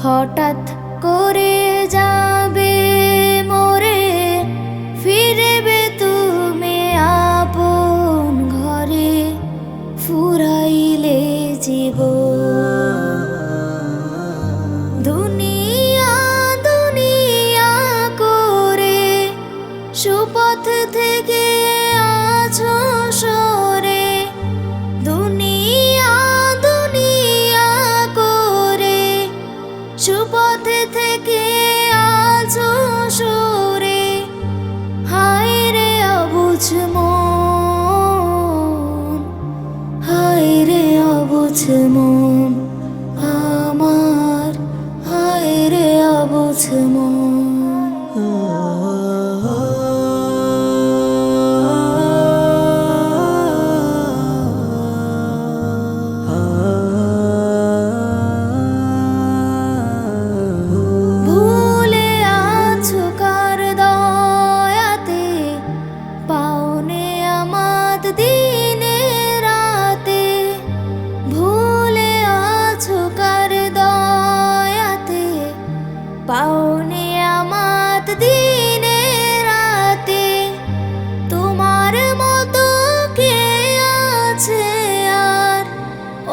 হঠাৎ করে যাবে মোরে, ফিরবে তুমি আপন ঘরে, ফুরাইলে জীবন। দুনিয়া দুনিয়া করে সুপথ থেকে আছো সরে, দুনিয়া দুনিয়া করে সুপথ থেকে আছো সরে। হায় রে অবুঝ মন, হায় রে অবুঝ মন আমার, হায় রে অবুঝ মন। ভুলে আছো কার দয়াতে, পাওনে আমাদ দিনে রাতে। ভুলে আছো কার দয়াতে, পাওনে আমাদ দিনে রাতে। তোমার মতো কে আছে আর,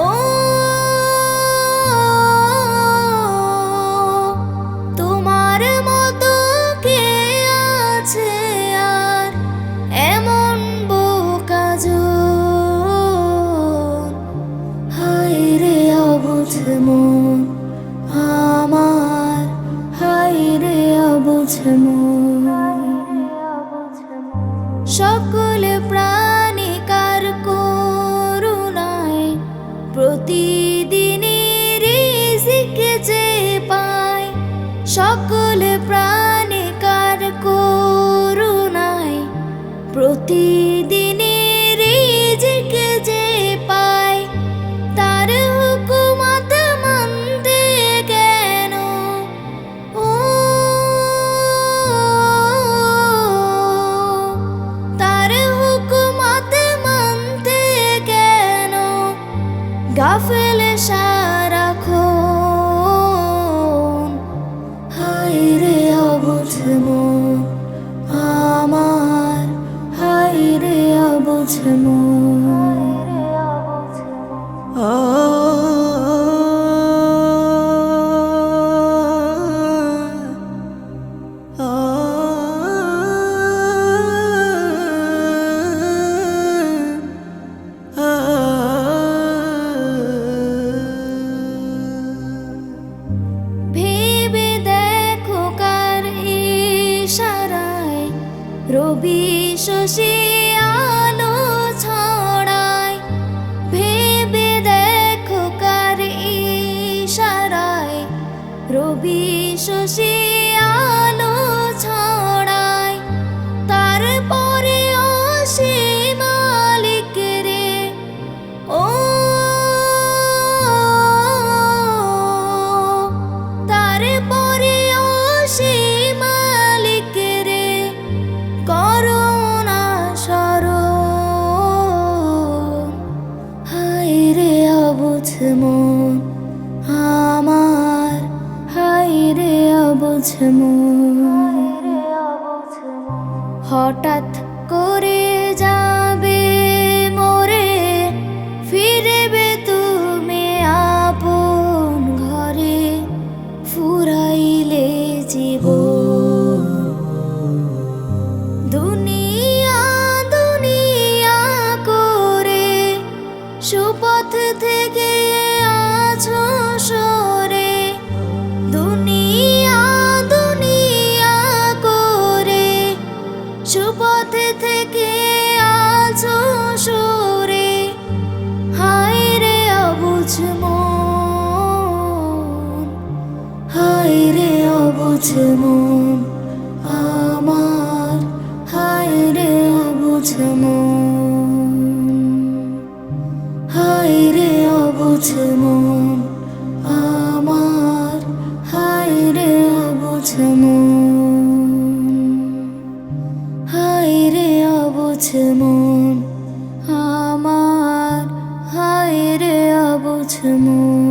ও তোমার মতো কে আছে আর, এমন বোকাজন। হায় রে অবুঝ মন আমার, হায় রে অবুঝ মন। সকল প্রাণী কার করুণায় প্রতিদিনই রিজিক যে পায়। সকল প্রাণী কার করুণায় প্রতিদিনই রিজিক যে পায়। তার হুকুমত মানতে কেন, ও তার হুকুমত মানতে কেন গাফেল সারাক্ষণ। হায় রে অবুঝ মন আমার, হায় রে অবুঝ মন। ভেবে দেখো কার ইশারায় রবি শশী আলো ছড়ায়। ভেবে দেখো কার ইশারায় রবি শশী আলো ছড়ায়। তারপরে অসীম মালিক রে, ও তারপরে অসীম মালিক রে করুণা স্মরণ। হায় রে অবুঝ মন আমার, হায় রে অবুঝ মন। হঠাৎ করে যাবে মোরে, ফিরবে তুমি আপন ঘরে, ফুরাইলে জীবন। দুনিয়া দুনিয়া করে সুপথ থেকে আছো সরে, দুনিয়া দুনিয়া করে সুপথ থেকে আছো সরে। হায় রে অবুঝ মন, হায় রে অবুঝ মন আমার, হায় রে অবুঝ মন, হায় রে অবুঝ মন আমার, হায় রে অবুঝ মন, হায় রে অবুঝ মন আমার, হায় রে অবুঝ মন।